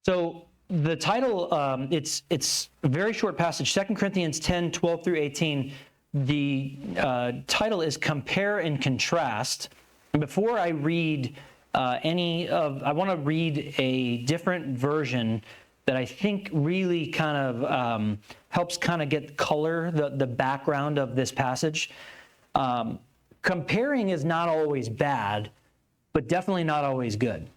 So the title, it's a very short passage, 2 Corinthians 10, 12 through 18. The title is Compare and Contrast. And before I read I want to read a different version that I think really kind of helps kind of get color, the background of this passage. Comparing is not always bad, but definitely not always good.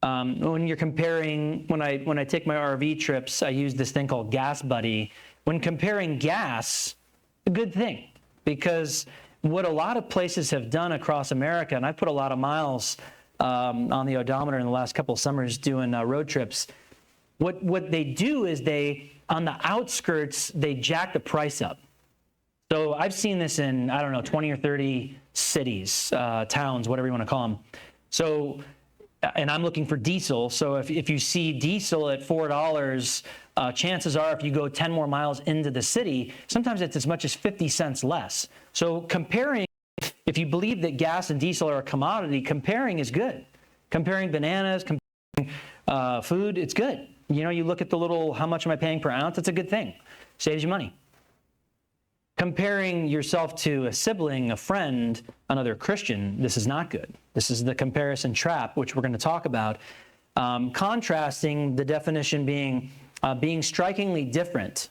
When you're comparing, when I take my RV trips, I use this thing called Gas Buddy. When comparing gas, a good thing, because what a lot of places have done across America, and I put a lot of miles on the odometer in the last couple of summers doing road trips. What they do is on the outskirts, they jack the price up. So I've seen this in, 20 or 30 cities, towns, whatever you want to call them. So, and I'm looking for diesel. So if you see diesel at $4, chances are if you go 10 more miles into the city, sometimes it's as much as 50 cents less. So comparing, if you believe that gas and diesel are a commodity, comparing is good. Comparing bananas, comparing food, it's good. You look at the little, how much am I paying per ounce? It's a good thing. Saves you money. Comparing yourself to a sibling, a friend, another Christian, this is not good. This is the comparison trap, which we're going to talk about. Contrasting, the definition being strikingly different.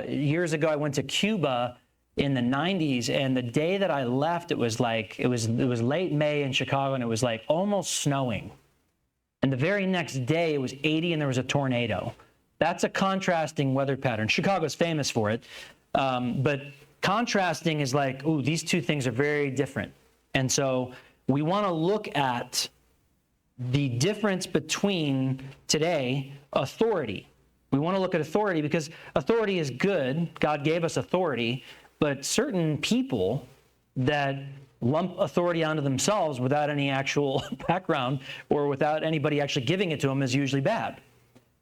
Years ago, I went to Cuba in the 90s, and the day that I left, it was late May in Chicago, and it was like almost snowing. And the very next day, it was 80 and there was a tornado. That's a contrasting weather pattern. Chicago's famous for it. But contrasting is like, ooh, these two things are very different. And so we want to look at the difference between today, authority. We want to look at authority because authority is good. God gave us authority, but certain people that lump authority onto themselves without any actual background or without anybody actually giving it to them is usually bad.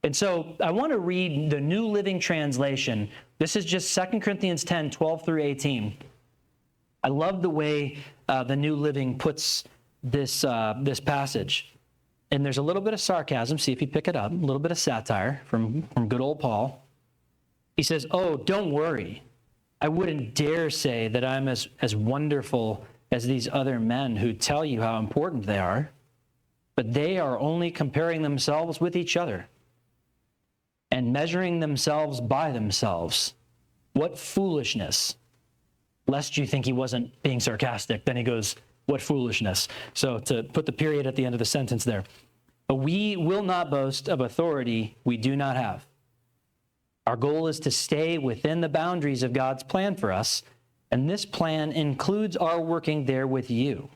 And so I want to read the New Living Translation. This is just 2 Corinthians 10, 12 through 18. I love the way the New Living puts this passage. And there's a little bit of sarcasm. See if you pick it up. A little bit of satire from good old Paul. He says, "Oh, don't worry. I wouldn't dare say that I'm as wonderful as these other men who tell you how important they are, but they are only comparing themselves with each other and measuring themselves by themselves. What foolishness." Lest you think he wasn't being sarcastic, then he goes, "What foolishness." So to put the period at the end of the sentence there. "But we will not boast of authority we do not have. Our goal is to stay within the boundaries of God's plan for us, and this plan includes our working there with you.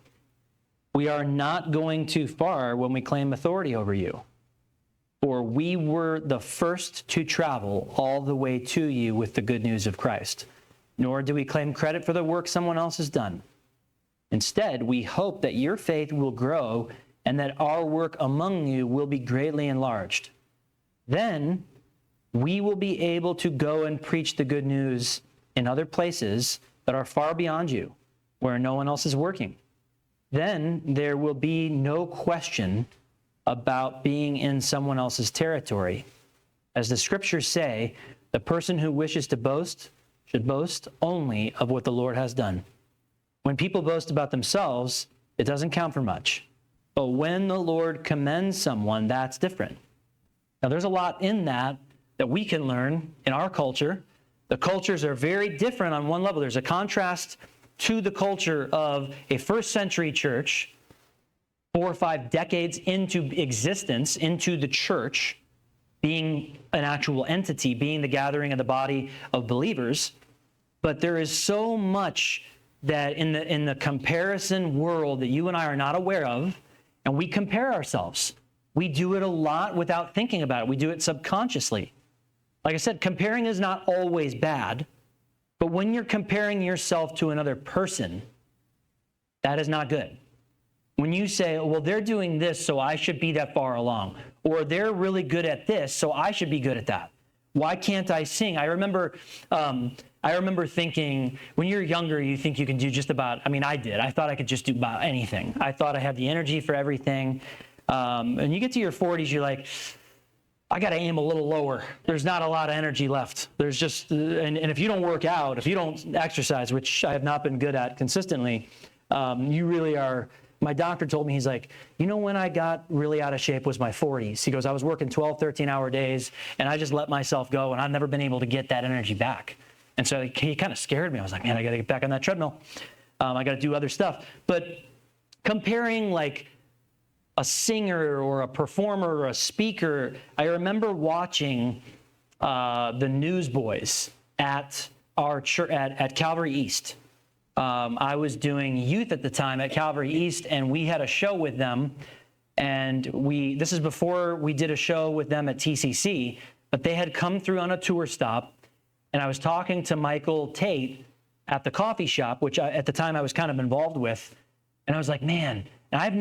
We are not going too far when we claim authority over you, for we were the first to travel all the way to you with the good news of Christ. Nor do we claim credit for the work someone else has done. Instead, we hope that your faith will grow and that our work among you will be greatly enlarged. Then we will be able to go and preach the good news in other places that are far beyond you, where no one else is working. Then there will be no question about being in someone else's territory. As the scriptures say, the person who wishes to boast should boast only of what the Lord has done. When people boast about themselves, it doesn't count for much. But when the Lord commends someone, that's different." Now, there's a lot in that we can learn in our culture. The cultures are very different on one level. There's a contrast to the culture of a first century church, 4 or 5 decades into existence, into the church, being an actual entity, being the gathering of the body of believers. But there is so much that in the comparison world that you and I are not aware of, and we compare ourselves. We do it a lot without thinking about it. We do it subconsciously. Like I said, comparing is not always bad, but when you're comparing yourself to another person, that is not good. When you say, well, they're doing this, so I should be that far along, or they're really good at this, so I should be good at that. Why can't I sing? I remember thinking, when you're younger, you think you can do just about, I did. I thought I could just do about anything. I thought I had the energy for everything. And you get to your 40s, you're like, I got to aim a little lower. There's not a lot of energy left. There's just, and if you don't work out, if you don't exercise, which I have not been good at consistently, you really are. My doctor told me, he's like, you know, when I got really out of shape was my 40s. He goes, I was working 12, 13-hour days, and I just let myself go, and I've never been able to get that energy back. And so he kind of scared me. I was like, man, I got to get back on that treadmill. I got to do other stuff. But comparing like a singer or a performer or a speaker, I remember watching the Newsboys at our church at Calvary East. I was doing youth at the time at Calvary East, and we had a show with them. And this is before we did a show with them at TCC, but they had come through on a tour stop, and I was talking to Michael Tate at the coffee shop, which at the time I was kind of involved with, and I was like, man, and I've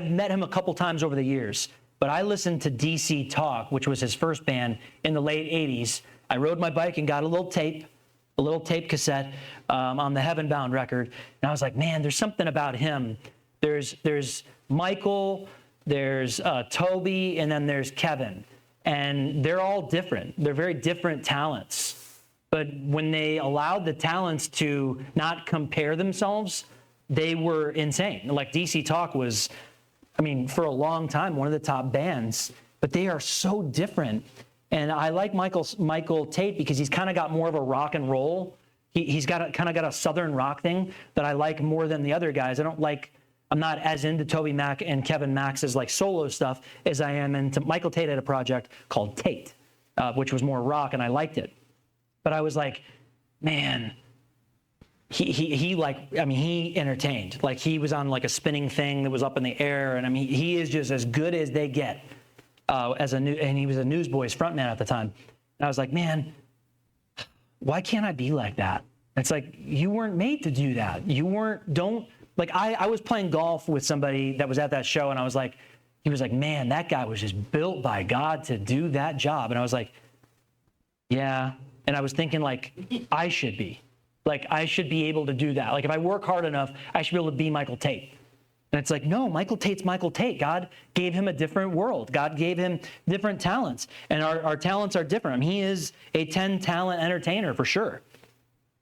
met him a couple times over the years, but I listened to DC Talk, which was his first band in the late 80s. I rode my bike and got a little tape cassette on the Heaven Bound record. And I was like, man, there's something about him. There's Michael, there's Toby, and then there's Kevin. And they're all different. They're very different talents. But when they allowed the talents to not compare themselves, they were insane. Like DC Talk was, I mean, for a long time, one of the top bands, but they are so different. And I like Michael Tate because he's kind of got more of a rock and roll. He's got a Southern rock thing that I like more than the other guys. I'm not as into Toby Mac and Kevin Max's like solo stuff as I am into Michael Tate had a project called Tate, which was more rock, and I liked it. But I was like, man, he entertained. Like he was on like a spinning thing that was up in the air, and I mean he is just as good as they get. And he was a Newsboys frontman at the time. And I was like, man, why can't I be like that? And it's like, you weren't made to do that. I was playing golf with somebody that was at that show, and he was like, man, that guy was just built by God to do that job. And I was like, yeah. And I was thinking like, I should be able to do that. Like if I work hard enough, I should be able to be Michael Tate. And it's like, no, Michael Tate's Michael Tate. God gave him a different world. God gave him different talents. And our talents are different. I mean, he is a 10-talent entertainer for sure.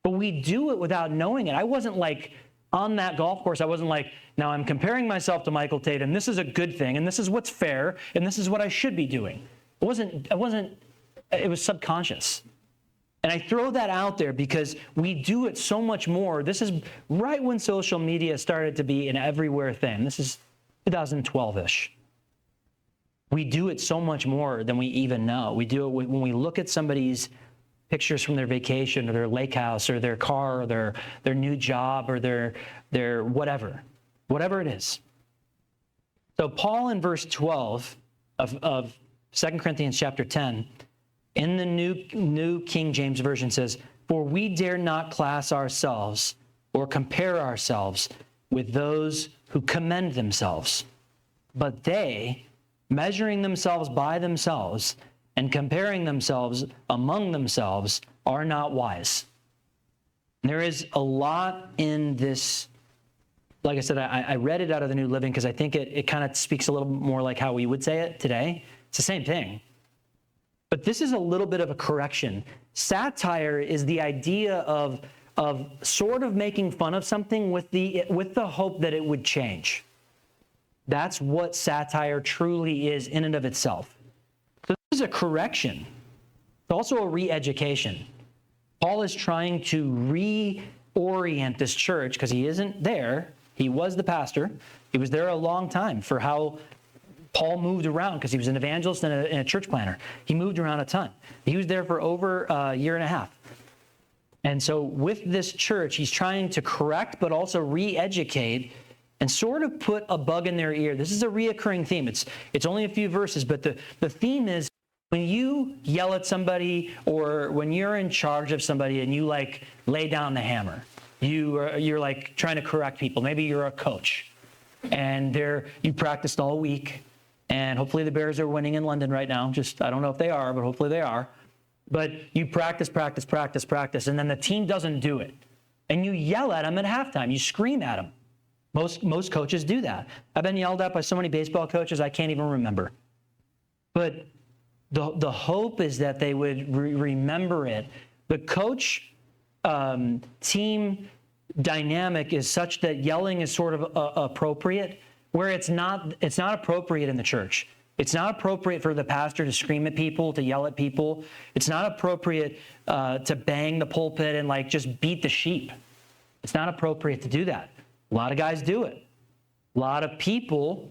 But we do it without knowing it. I wasn't like, on that golf course, I wasn't like, now I'm comparing myself to Michael Tate, and this is a good thing, and this is what's fair, and this is what I should be doing. It was subconscious. And I throw that out there because we do it so much more. This is right when social media started to be an everywhere thing. This is 2012-ish. We do it so much more than we even know. We do it when we look at somebody's pictures from their vacation or their lake house or their car or their new job or their whatever it is. So Paul in verse 12 of 2 Corinthians chapter 10, in the New King James Version says, for we dare not class ourselves or compare ourselves with those who commend themselves, but they, measuring themselves by themselves and comparing themselves among themselves, are not wise. And there is a lot in this. Like I said, I read it out of the New Living because I think it kind of speaks a little more like how we would say it today. It's the same thing. But this is a little bit of a correction. Satire is the idea of sort of making fun of something with the hope that it would change. That's what satire truly is in and of itself. So this is a correction. It's also a re-education. Paul is trying to reorient this church because he isn't there. He was the pastor. He was there a long time for how Paul moved around because he was an evangelist and a church planner. He moved around a ton. He was there for over a year and a half. And so with this church, he's trying to correct but also re-educate and sort of put a bug in their ear. This is a reoccurring theme. It's only a few verses, but the theme is when you yell at somebody or when you're in charge of somebody and you like lay down the hammer, you're like trying to correct people. Maybe you're a coach and you practiced all week. And hopefully the Bears are winning in London right now. I don't know if they are, but hopefully they are. But you practice, and then the team doesn't do it. And you yell at them at halftime. You scream at them. Most coaches do that. I've been yelled at by so many baseball coaches, I can't even remember. But the hope is that they would remember it. The coach team dynamic is such that yelling is sort of appropriate, where it's not appropriate in the church. It's not appropriate for the pastor to scream at people, to yell at people. It's not appropriate to bang the pulpit and like just beat the sheep. It's not appropriate to do that. A lot of guys do it. A lot of people,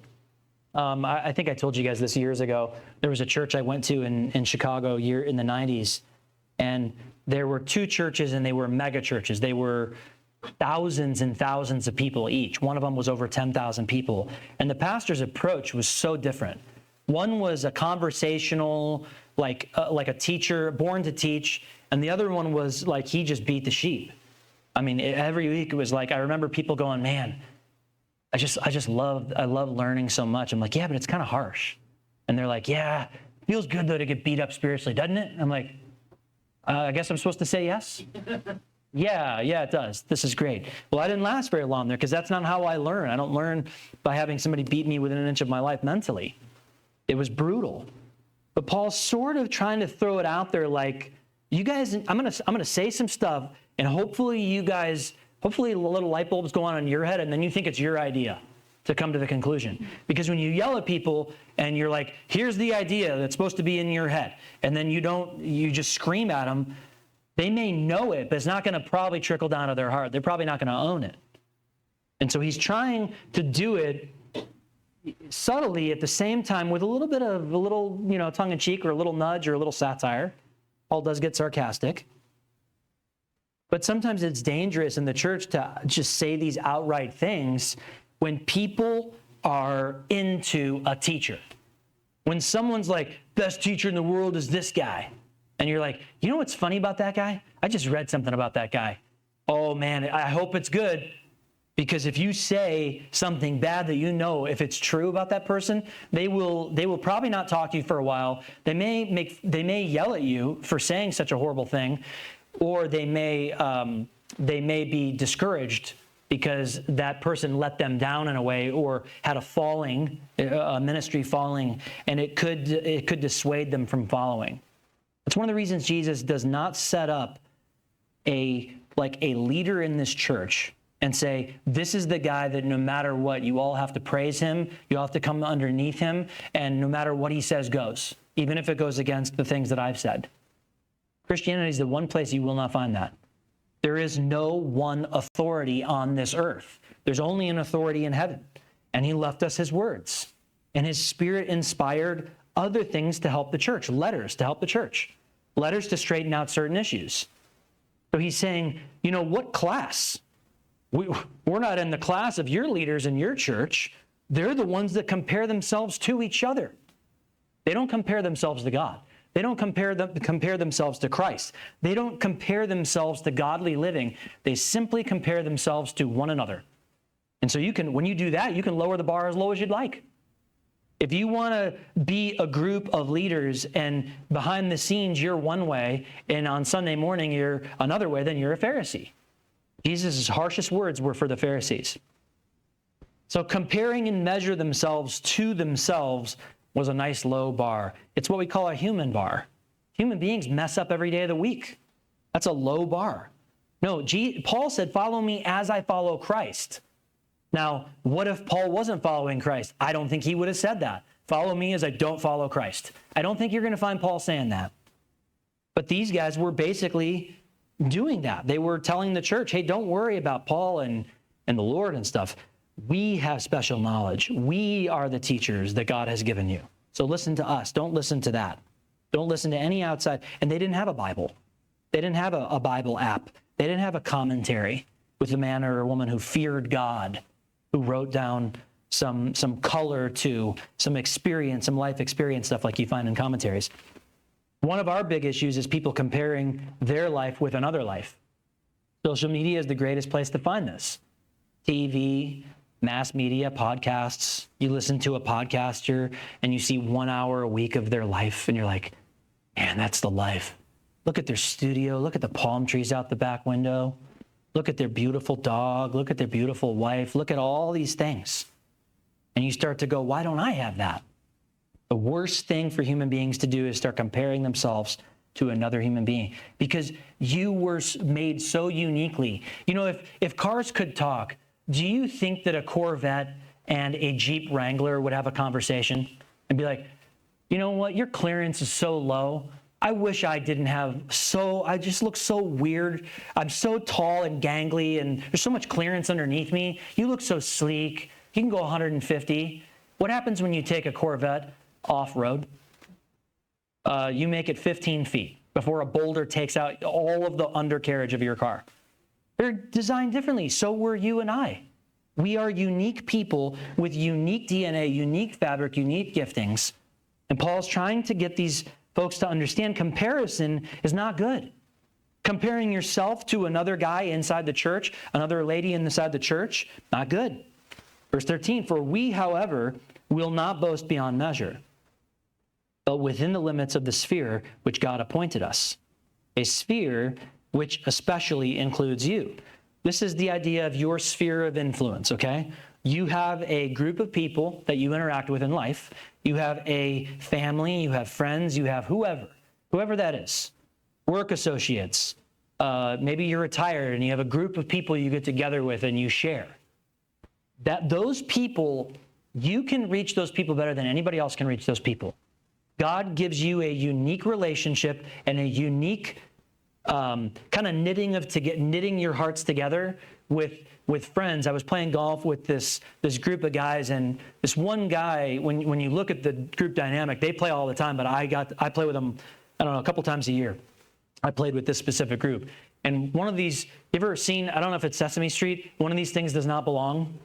I think I told you guys this years ago, there was a church I went to in Chicago in the 90s, and there were two churches, and they were mega churches. They were thousands and thousands of people each. One of them was over 10,000 people. And the pastor's approach was so different. One was a conversational, like a teacher born to teach, and the other one was like he just beat the sheep. I mean, every week it was like, I remember people going, man, I love learning so much. I'm like, yeah, but it's kind of harsh. And they're like, yeah, it feels good though to get beat up spiritually, doesn't it? I'm like, I guess I'm supposed to say yes? Yeah, it does. This is great. Well, I didn't last very long there because that's not how I learn. I don't learn by having somebody beat me within an inch of my life mentally. It was brutal. But Paul's sort of trying to throw it out there like, you guys, I'm gonna say some stuff, and hopefully a little light bulbs go on in your head, and then you think it's your idea to come to the conclusion. Because when you yell at people and you're like, here's the idea that's supposed to be in your head, and then you just scream at them, they may know it, but it's not going to probably trickle down to their heart. They're probably not going to own it. And so he's trying to do it subtly at the same time with a little tongue-in-cheek or a little nudge or a little satire. Paul does get sarcastic. But sometimes it's dangerous in the church to just say these outright things when people are into a teacher. When someone's like, best teacher in the world is this guy. And you're like, you know what's funny about that guy? I just read something about that guy. Oh man, I hope it's good. Because if you say something bad that you know, if it's true about that person, they will probably not talk to you for a while. They may yell at you for saying such a horrible thing, or they may be discouraged because that person let them down in a way, or had a ministry falling, and it could dissuade them from following. That's one of the reasons Jesus does not set up a leader in this church and say, this is the guy that no matter what, you all have to praise him, you all have to come underneath him, and no matter what he says goes, even if it goes against the things that I've said. Christianity is the one place you will not find that. There is no one authority on this earth. There's only an authority in heaven, and he left us his words, and his Spirit inspired other things to help the church, letters to help the church, letters to straighten out certain issues. So he's saying, what class? We're not in the class of your leaders in your church. They're the ones that compare themselves to each other. They don't compare themselves to God. They don't compare themselves to Christ. They don't compare themselves to godly living. They simply compare themselves to one another. And so when you do that, you can lower the bar as low as you'd like. If you want to be a group of leaders and behind the scenes you're one way and on Sunday morning you're another way, then you're a Pharisee. Jesus' harshest words were for the Pharisees. So comparing and measure themselves to themselves was a nice low bar. It's what we call a human bar. Human beings mess up every day of the week. That's a low bar. No, Paul said, follow me as I follow Christ. Now, what if Paul wasn't following Christ? I don't think he would have said that. Follow me as I don't follow Christ. I don't think you're going to find Paul saying that. But these guys were basically doing that. They were telling the church, hey, don't worry about Paul and the Lord and stuff. We have special knowledge. We are the teachers that God has given you. So listen to us. Don't listen to that. Don't listen to any outside. And they didn't have a Bible. They didn't have a Bible app. They didn't have a commentary with a man or a woman who feared God, who wrote down some color to some experience, some life experience stuff like you find in commentaries. One of our big issues is people comparing their life with another life. Social media is the greatest place to find this. TV, mass media, podcasts. You listen to a podcaster and you see 1 hour a week of their life and you're like, man, that's the life. Look at their studio. Look at the palm trees out the back window. look at their beautiful dog, look at their beautiful wife, look at all these things. And you start to go, why don't I have that? The worst thing for human beings to do is start comparing themselves to another human being, because you were made so uniquely. You know, if cars could talk, do you think that a Corvette and a Jeep Wrangler would have a conversation and be like, you know what, your clearance is so low. I wish I didn't have I just look so weird. I'm so tall and gangly and there's so much clearance underneath me. You look so sleek. You can go 150. What happens when you take a Corvette off-road? You make it 15 feet before a boulder takes out all of the undercarriage of your car. They're designed differently. So were you and I. We are unique people with unique DNA, unique fabric, unique giftings. And Paul's trying to get these folks to understand comparison is not good. Comparing yourself to another guy inside the church, another lady inside the church, not good. Verse 13, for we, however, will not boast beyond measure, but within the limits of the sphere which God appointed us, a sphere which especially includes you. This is the idea of your sphere of influence, okay? You have a group of people that you interact with in life. You have a family, you have friends, you have whoever that is, work associates. Maybe you're retired and you have a group of people you get together with and you share. Those people, you can reach those people better than anybody else can reach those people. God gives you a unique relationship and a unique kind of knitting your hearts together with friends. I was playing golf with this group of guys, and this one guy, when you look at the group dynamic, they play all the time, but I play with them, I don't know, a couple times a year. I played with this specific group. And one of these, you ever seen, I don't know if it's Sesame Street, one of these things does not belong.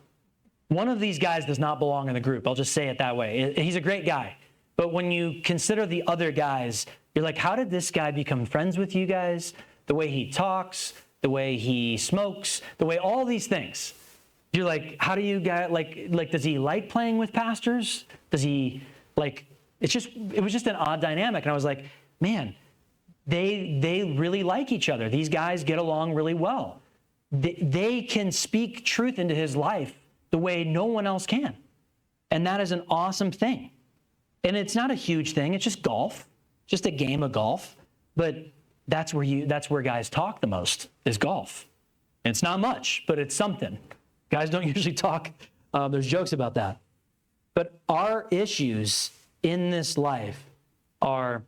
One of these guys does not belong in the group. I'll just say it that way. He's a great guy. But when you consider the other guys, you're like, how did this guy become friends with you guys? The way he talks, the way he smokes, the way all these things. You're like, how do you guys, like, does he like playing with pastors? Does he, like, it was just an odd dynamic. And I was like, man, they really like each other. These guys get along really well. They can speak truth into his life the way no one else can. And that is an awesome thing. And it's not a huge thing. It's just golf, just a game of golf. But that's where guys talk the most, is golf. And it's not much, but it's something. Guys don't usually talk. There's jokes about that. But our issues in this life are,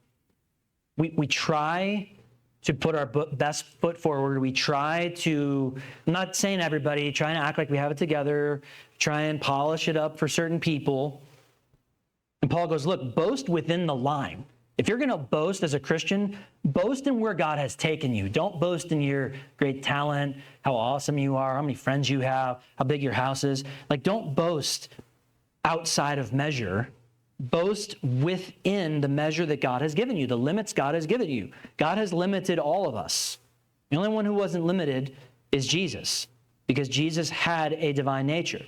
we try to put our best foot forward. We try to, I'm not saying everybody, trying to act like we have it together, try and polish it up for certain people. And Paul goes, look, boast within the line. If you're going to boast as a Christian, boast in where God has taken you. Don't boast in your great talent, how awesome you are, how many friends you have, how big your house is. Like, don't boast outside of measure. Boast within the measure that God has given you, the limits God has given you. God has limited all of us. The only one who wasn't limited is Jesus, because Jesus had a divine nature.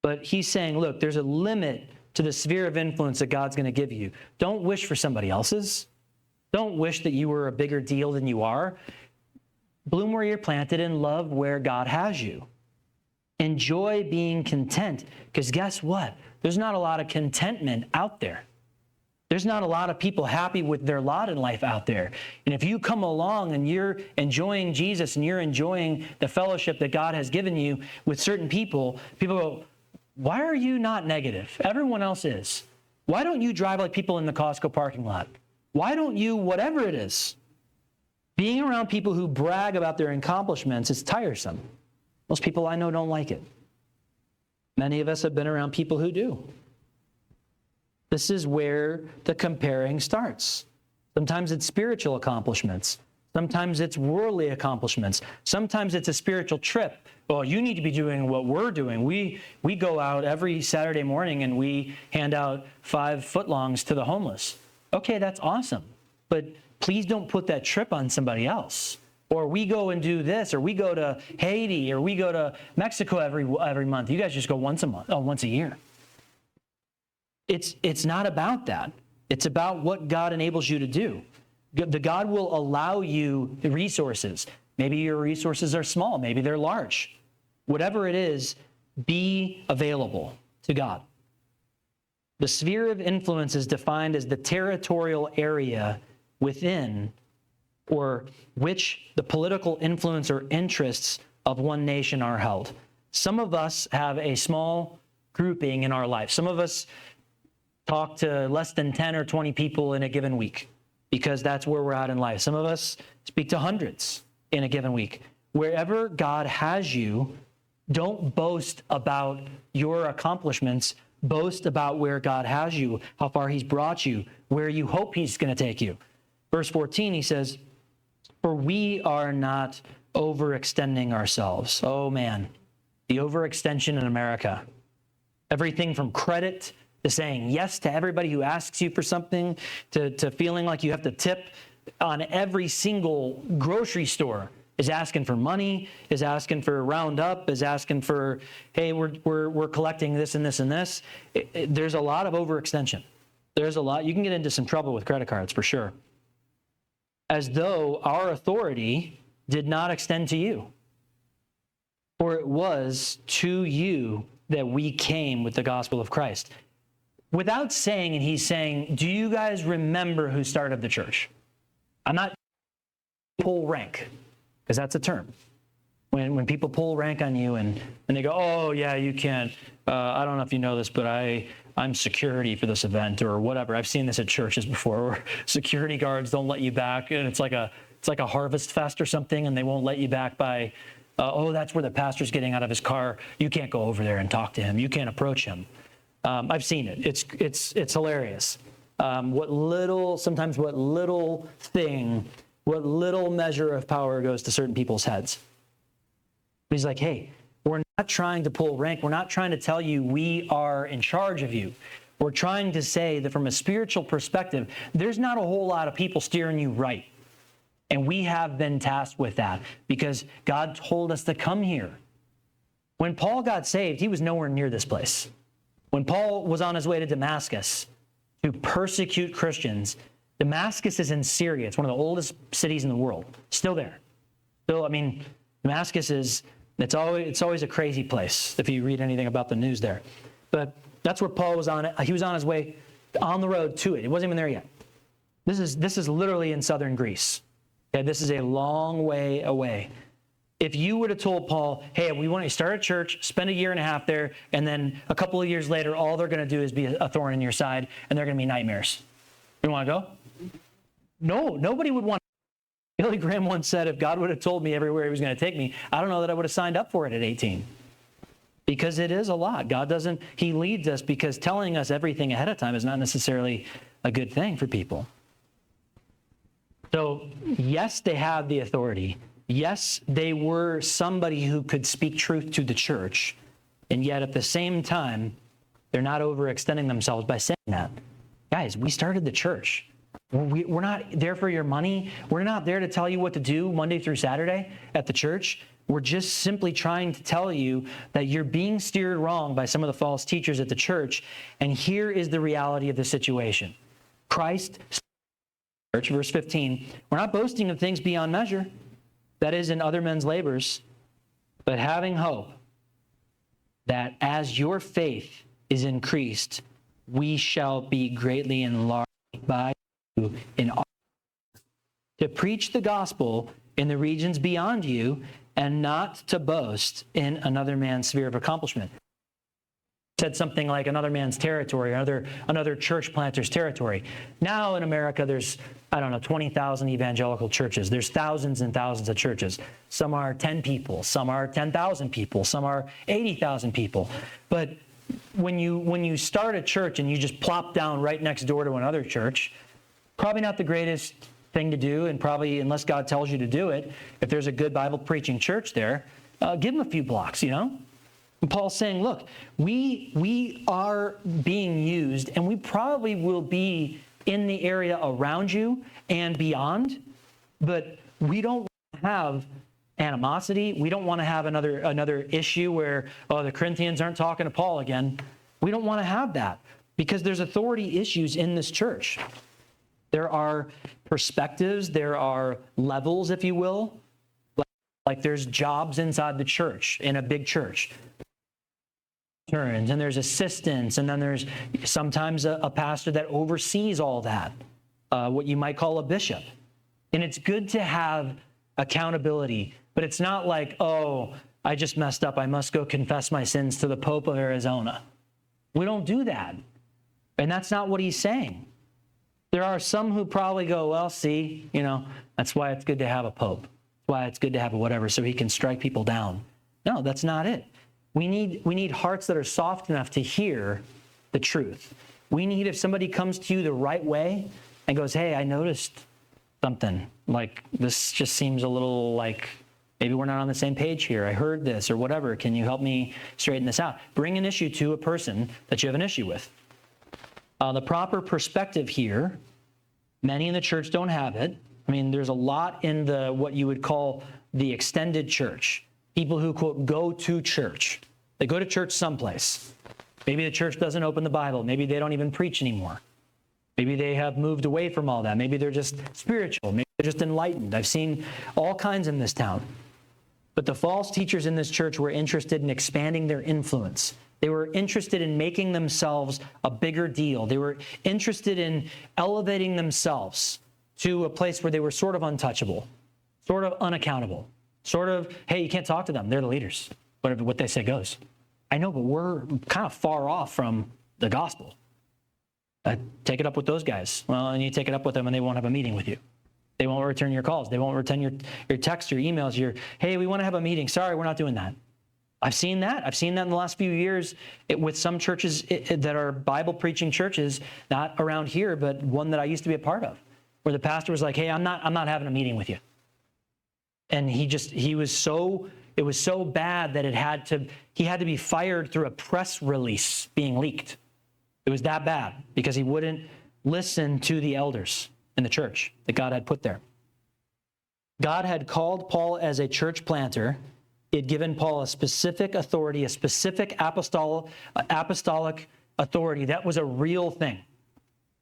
But he's saying, look, there's a limit to the sphere of influence that God's going to give you. Don't wish for somebody else's. Don't wish that you were a bigger deal than you are. Bloom where you're planted and love where God has you. Enjoy being content, because guess what? There's not a lot of contentment out there. There's not a lot of people happy with their lot in life out there. And if you come along and you're enjoying Jesus and you're enjoying the fellowship that God has given you with certain people, people go, why are you not negative? Everyone else is. Why don't you drive like people in the Costco parking lot? Why don't you, whatever it is? Being around people who brag about their accomplishments is tiresome. Most people I know don't like it. Many of us have been around people who do. This is where the comparing starts. Sometimes it's spiritual accomplishments. Sometimes it's worldly accomplishments. Sometimes it's a spiritual trip. Well, you need to be doing what we're doing. We go out every Saturday morning and we hand out 5 footlongs to the homeless. Okay, that's awesome. But please don't put that trip on somebody else. Or we go and do this, or we go to Haiti, or we go to Mexico every month. You guys just go once a year. It's not about that. It's about what God enables you to do. The God will allow you the resources. Maybe your resources are small. Maybe they're large. Whatever it is, be available to God. The sphere of influence is defined as the territorial area within or which the political influence or interests of one nation are held. Some of us have a small grouping in our life. Some of us talk to less than 10 or 20 people in a given week because that's where we're at in life. Some of us speak to hundreds in a given week. Wherever God has you, don't boast about your accomplishments. Boast about where God has you, how far he's brought you, where you hope he's going to take you. Verse 14, he says, for we are not overextending ourselves. Oh man, the overextension in America. Everything from credit to saying yes to everybody who asks you for something, to feeling like you have to tip on every single grocery store is asking for money, is asking for roundup, is asking for, hey, we're collecting this and this and this. There's a lot of overextension. There's a lot. You can get into some trouble with credit cards for sure. As though our authority did not extend to you. For it was to you that we came with the gospel of Christ. Without saying, and he's saying, do you guys remember who started the church? I'm not pull rank, because that's a term. When people pull rank on you and they go, oh yeah, you can't, I don't know if you know this, but I'm security for this event or whatever. I've seen this at churches before where security guards don't let you back, and it's like a harvest fest or something, and they won't let you back by, that's where the pastor's getting out of his car. You can't go over there and talk to him. You can't approach him. I've seen it. It's hilarious. What little measure of power goes to certain people's heads. He's like, hey, we're not trying to pull rank. We're not trying to tell you we are in charge of you. We're trying to say that from a spiritual perspective, there's not a whole lot of people steering you right. And we have been tasked with that because God told us to come here. When Paul got saved, he was nowhere near this place. When Paul was on his way to Damascus to persecute Christians, Damascus is in Syria. It's one of the oldest cities in the world. Still there. Damascus it's always a crazy place if you read anything about the news there. But that's where Paul was on it. He was on his way on the road to it. It wasn't even there yet. This is literally in southern Greece. Okay, this is a long way away. If you would have told Paul, hey, we want you to start a church, spend a year and a half there, and then a couple of years later, all they're going to do is be a thorn in your side, and they're going to be nightmares. You want to go? No, nobody would want to. Billy Graham once said, if God would have told me everywhere he was going to take me, I don't know that I would have signed up for it at 18. Because it is a lot. He leads us because telling us everything ahead of time is not necessarily a good thing for people. So, yes, they have the authority. Yes, they were somebody who could speak truth to the church. And yet at the same time, they're not overextending themselves by saying that. Guys, we started the church. We're not there for your money. We're not there to tell you what to do Monday through Saturday at the church. We're just simply trying to tell you that you're being steered wrong by some of the false teachers at the church. And here is the reality of the situation. Christ, church, verse 15, we're not boasting of things beyond measure, that is in other men's labors, but having hope that as your faith is increased, we shall be greatly enlarged by you in all, to preach the gospel in the regions beyond you and not to boast in another man's sphere of accomplishment. Said something like another man's territory, another church planter's territory. Now in America, there's, 20,000 evangelical churches. There's thousands and thousands of churches. Some are 10 people, some are 10,000 people, some are 80,000 people. But when you start a church and you just plop down right next door to another church, probably not the greatest thing to do, and probably unless God tells you to do it, if there's a good Bible preaching church there, give them a few blocks, And Paul's saying, look, we are being used, and we probably will be in the area around you and beyond, but we don't have animosity. We don't want to have another issue where, the Corinthians aren't talking to Paul again. We don't want to have that because there's authority issues in this church. There are perspectives, there are levels, if you will. Like Like there's jobs inside the church, in a big church. And there's assistants, and then there's sometimes a pastor that oversees all that, what you might call a bishop. And it's good to have accountability, but it's not like, oh, I just messed up, I must go confess my sins to the Pope of Arizona. We don't do that. And that's not what he's saying. There are some who probably go, well, see, that's why it's good to have a pope. That's why it's good to have a whatever, so he can strike people down. No, that's not it. We need hearts that are soft enough to hear the truth. We need, if somebody comes to you the right way and goes, hey, I noticed something, like this just seems a little like maybe we're not on the same page here. I heard this or whatever. Can you help me straighten this out? Bring an issue to a person that you have an issue with. The proper perspective here, many in the church don't have it. I mean, there's a lot in what you would call the extended church. People who, quote, go to church. They go to church someplace. Maybe the church doesn't open the Bible. Maybe they don't even preach anymore. Maybe they have moved away from all that. Maybe they're just spiritual. Maybe they're just enlightened. I've seen all kinds in this town. But the false teachers in this church were interested in expanding their influence. They were interested in making themselves a bigger deal. They were interested in elevating themselves to a place where they were sort of untouchable, sort of unaccountable, sort of, hey, you can't talk to them. They're the leaders. Whatever what they say goes. I know, but we're kind of far off from the gospel. Take it up with those guys. Well, and you take it up with them and they won't have a meeting with you. They won't return your calls. They won't return your texts, your emails, hey, we want to have a meeting. Sorry, we're not doing that. I've seen that. I've seen that in the last few years with some churches that are Bible preaching churches, not around here, but one that I used to be a part of, where the pastor was like, hey, I'm not having a meeting with you. And it was so bad that he had to be fired through a press release being leaked. It was that bad because he wouldn't listen to the elders in the church that God had put there. God had called Paul as a church planter. He had given Paul a specific authority, a specific apostolic authority. That was a real thing.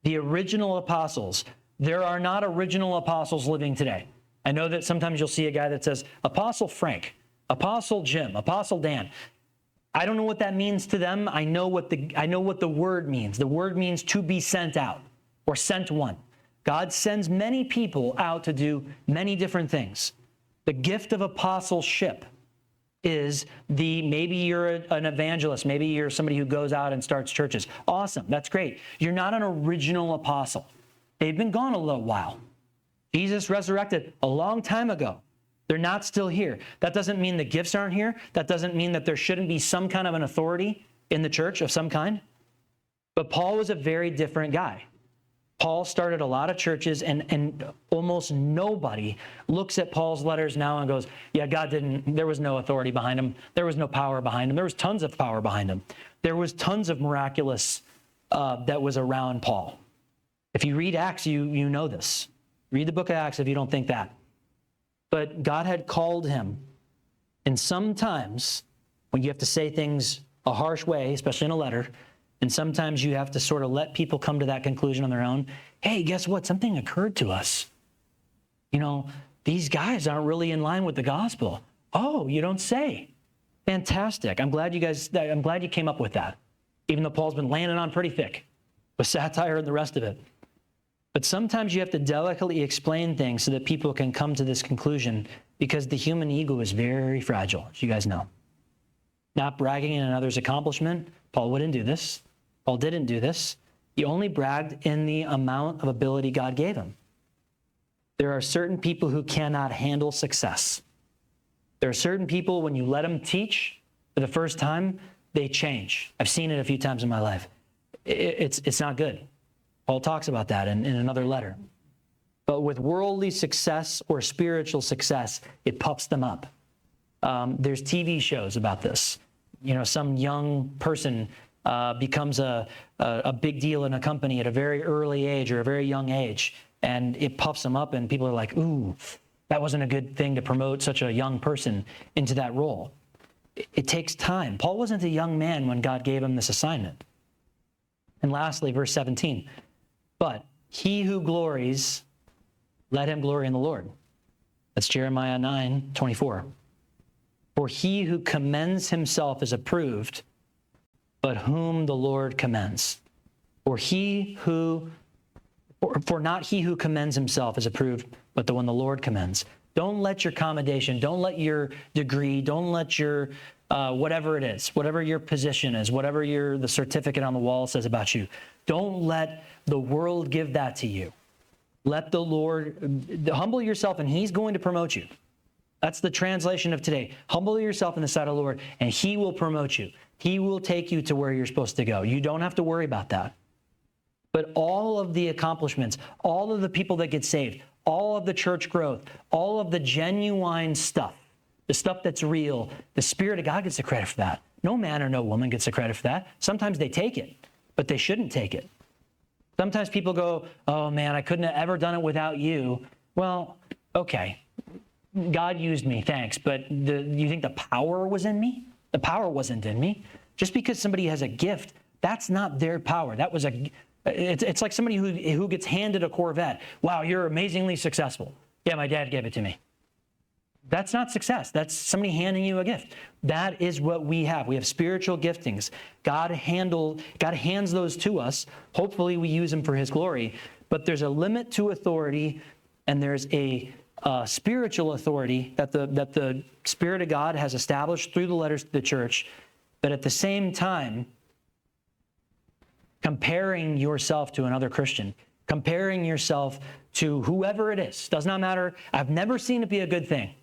The original apostles. There are not original apostles living today. I know that sometimes you'll see a guy that says, Apostle Frank, Apostle Jim, Apostle Dan. I don't know what that means to them. I know what the word means. The word means to be sent out or sent one. God sends many people out to do many different things. The gift of apostleship is maybe you're an evangelist. Maybe you're somebody who goes out and starts churches. Awesome. That's great. You're not an original apostle. They've been gone a little while. Jesus resurrected a long time ago. They're not still here. That doesn't mean the gifts aren't here. That doesn't mean that there shouldn't be some kind of an authority in the church of some kind. But Paul was a very different guy. Paul started a lot of churches, and almost nobody looks at Paul's letters now and goes, yeah, there was no authority behind him. There was no power behind him. There was tons of power behind him. There was tons of miraculous that was around Paul. If you read Acts, you know this. Read the book of Acts if you don't think that. But God had called him. And sometimes when you have to say things a harsh way, especially in a letter, and sometimes you have to sort of let people come to that conclusion on their own. Hey, guess what? Something occurred to us. These guys aren't really in line with the gospel. Oh, you don't say. Fantastic. I'm glad you came up with that. Even though Paul's been laying it on pretty thick with satire and the rest of it. But sometimes you have to delicately explain things so that people can come to this conclusion, because the human ego is very fragile, as you guys know. Not bragging in another's accomplishment. Paul wouldn't do this. Paul didn't do this. He only bragged in the amount of ability God gave him. There are certain people who cannot handle success. There are certain people, when you let them teach for the first time, they change. I've seen it a few times in my life. It's not good. Paul talks about that in another letter. But with worldly success or spiritual success, it puffs them up. There's TV shows about this. Some young person becomes a big deal in a company at a very early age or a very young age, and it puffs them up, and people are like, ooh, that wasn't a good thing to promote such a young person into that role. It takes time. Paul wasn't a young man when God gave him this assignment. And lastly, verse 17, but he who glories, let him glory in the Lord. That's Jeremiah 9:24. For he who commends himself is approved, but whom the Lord commends. For not he who commends himself is approved, but the one the Lord commends. Don't let your commendation, don't let your degree, don't let your whatever it is, whatever your position is, whatever the certificate on the wall says about you, don't let the world give that to you. Let the Lord humble yourself, and he's going to promote you. That's the translation of today. Humble yourself in the sight of the Lord, and he will promote you. He will take you to where you're supposed to go. You don't have to worry about that. But all of the accomplishments, all of the people that get saved, all of the church growth, all of the genuine stuff, the stuff that's real, the Spirit of God gets the credit for that. No man or no woman gets the credit for that. Sometimes they take it, but they shouldn't take it. Sometimes people go, oh man, I couldn't have ever done it without you. Well, okay, God used me, thanks, but you think the power was in me? The power wasn't in me. Just because somebody has a gift, that's not their power. It's like somebody who gets handed a Corvette. Wow, you're amazingly successful. Yeah, my dad gave it to me. That's not success. That's somebody handing you a gift. That is what we have. We have spiritual giftings. God hands those to us. Hopefully we use them for his glory. But there's a limit to authority, and there's a spiritual authority that the Spirit of God has established through the letters to the church. But at the same time, comparing yourself to another Christian, comparing yourself to whoever it is, does not matter. I've never seen it be a good thing.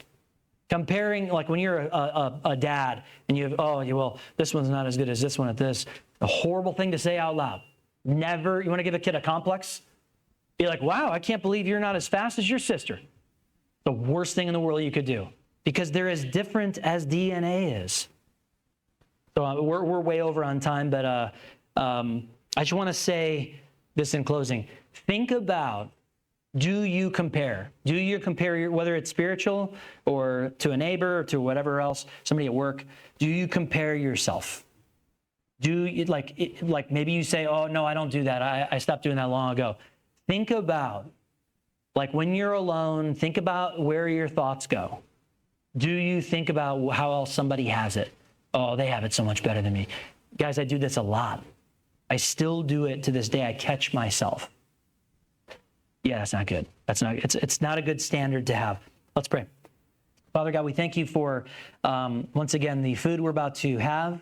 Comparing, like when you're a dad and you have, this one's not as good as this one at this. A horrible thing to say out loud. Never, you want to give a kid a complex? Be like, wow, I can't believe you're not as fast as your sister. The worst thing in the world you could do, because they're as different as DNA is. So we're way over on time, but I just want to say this in closing. Think about, do you compare? Do you compare whether it's spiritual or to a neighbor or to whatever else, somebody at work? Do you compare yourself? Do you like maybe you say, oh no, I don't do that. I stopped doing that long ago. Think about, like when you're alone, think about where your thoughts go. Do you think about how else somebody has it? Oh, they have it so much better than me. Guys, I do this a lot. I still do it to this day. I catch myself. Yeah, that's not good. It's not a good standard to have. Let's pray. Father God, we thank you for, once again, the food we're about to have.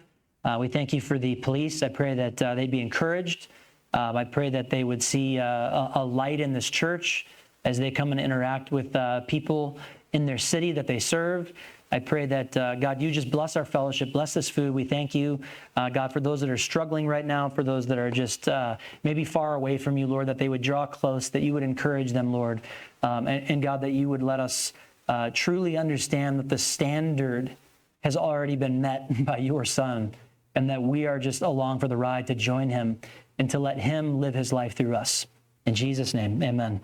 We thank you for the police. I pray that they'd be encouraged. I pray that they would see a light in this church as they come and interact with people in their city that they serve. I pray that, God, you just bless our fellowship, bless this food. We thank you, God, for those that are struggling right now, for those that are just maybe far away from you, Lord, that they would draw close, that you would encourage them, Lord. And God, that you would let us truly understand that the standard has already been met by your Son, and that we are just along for the ride to join him and to let him live his life through us. In Jesus' name, amen.